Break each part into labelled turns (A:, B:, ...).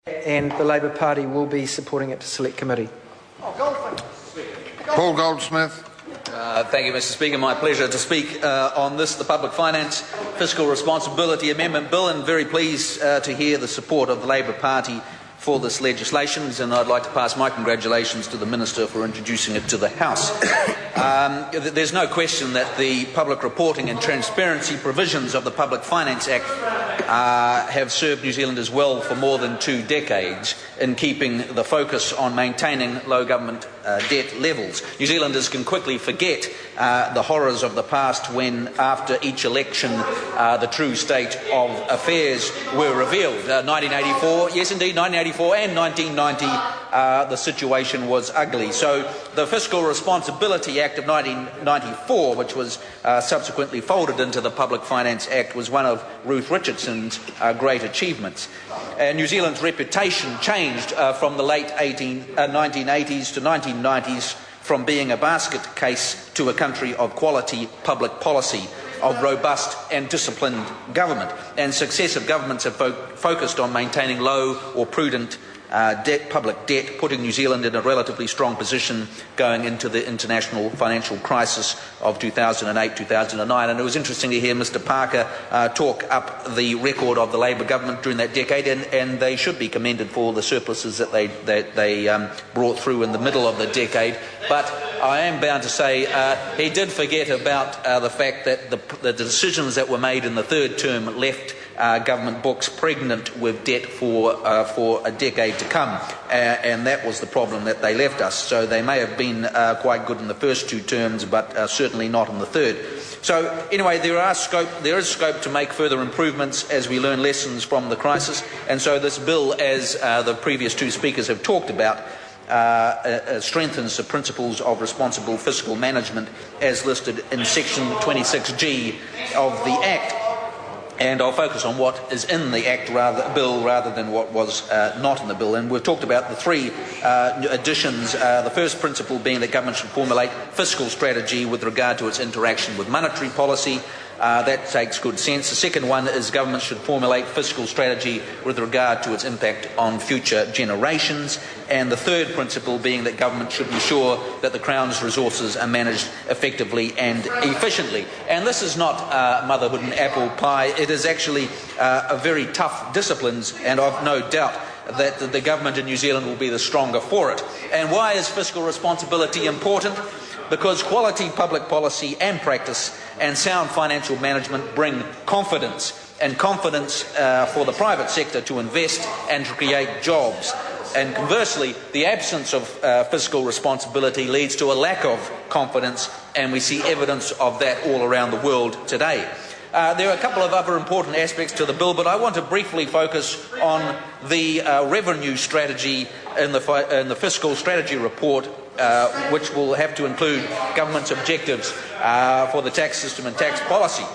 A: and the Labour Party will be supporting it to Select Committee.
B: Paul Goldsmith.
C: Thank you, Mr. Speaker. My pleasure to speak on this, the Public Finance Fiscal Responsibility Amendment Bill, and very pleased to hear the support of the Labour Party for this legislation, and I'd like to pass my congratulations to the Minister for introducing it to the House. There's no question that the public reporting and transparency provisions of the Public Finance Act have served New Zealanders well for more than 2 decades in keeping the focus on maintaining low government debt levels. New Zealanders can quickly forget the horrors of the past when, after each election, the true state of affairs were revealed. 1984, yes indeed, 1984 and 1990, the situation was ugly. So the Fiscal Responsibility Act of 1994, which was subsequently folded into the Public Finance Act, was one of Ruth Richardson's great achievements. New Zealand's reputation changed from the late 1980s to 1990s from being a basket case to a country of quality public policy, of robust and disciplined government. And successive governments have focused on maintaining low or prudent public debt, putting New Zealand in a relatively strong position going into the international financial crisis of 2008-2009. And it was interesting to hear Mr Parker talk up the record of the Labour government during that decade, and they should be commended for the surpluses that they brought through in the middle of the decade. But I am bound to say he did forget about the fact that the decisions that were made in the third term left government books pregnant with debt for a decade to come, and that was the problem that they left us. So they may have been quite good in the first 2 terms, but certainly not in the third. So anyway, there is scope to make further improvements as we learn lessons from the crisis, and so this bill, as the previous 2 speakers have talked about, strengthens the principles of responsible fiscal management as listed in section 26G of the Act. And I'll focus on what is in the Act bill rather than what was not in the bill. And we've talked about the 3 additions, the first principle being that government should formulate fiscal strategy with regard to its interaction with monetary policy. That takes good sense. The second one is government should formulate fiscal strategy with regard to its impact on future generations. And the third principle being that government should ensure that the Crown's resources are managed effectively and efficiently. And this is not motherhood and apple pie. It is actually a very tough disciplines, and I've no doubt that the government in New Zealand will be the stronger for it. And why is fiscal responsibility important? Because quality public policy and practice and sound financial management bring confidence, and confidence for the private sector to invest and to create jobs. And conversely, the absence of fiscal responsibility leads to a lack of confidence, and we see evidence of that all around the world today. There are a couple of other important aspects to the bill, but I want to briefly focus on the revenue strategy in the Fiscal Strategy Report, which will have to include government's objectives for the tax system and tax policy.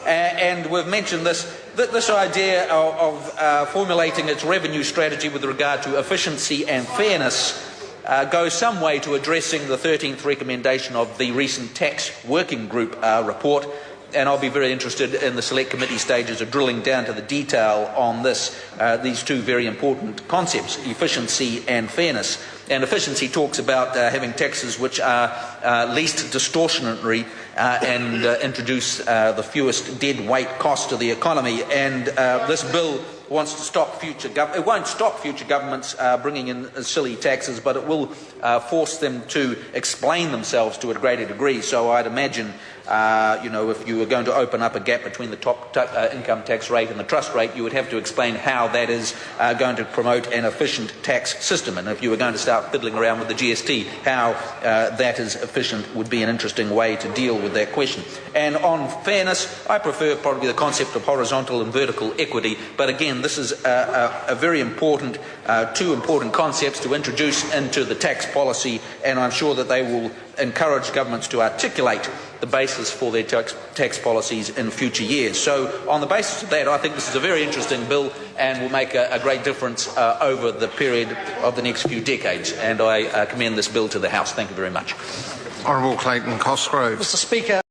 C: And we've mentioned this idea of formulating its revenue strategy with regard to efficiency and fairness goes some way to addressing the 13th recommendation of the recent Tax Working Group report. And I'll be very interested in the Select Committee stages of drilling down to the detail on these 2 very important concepts, efficiency and fairness. And efficiency talks about having taxes which are least distortionary and introduce the fewest dead weight costs to the economy. And this bill wants to stop it won't stop future governments bringing in silly taxes, but it will force them to explain themselves to a greater degree. So I'd imagine, if you were going to open up a gap between the top income tax rate and the trust rate, you would have to explain how that is going to promote an efficient tax system. And if you were going to start fiddling around with the GST, how that is efficient would be an interesting way to deal with that question. And on fairness, I prefer probably the concept of horizontal and vertical equity, but again, this is a very important, 2 important concepts to introduce into the tax policy, and I'm sure that they will encourage governments to articulate the basis for their tax policies in future years. So on the basis of that, I think this is a very interesting bill and will make a great difference over the period of the next few decades. And I commend this bill to the House. Thank you very much.
B: Honourable Clayton Cosgrove.
A: Mr Speaker.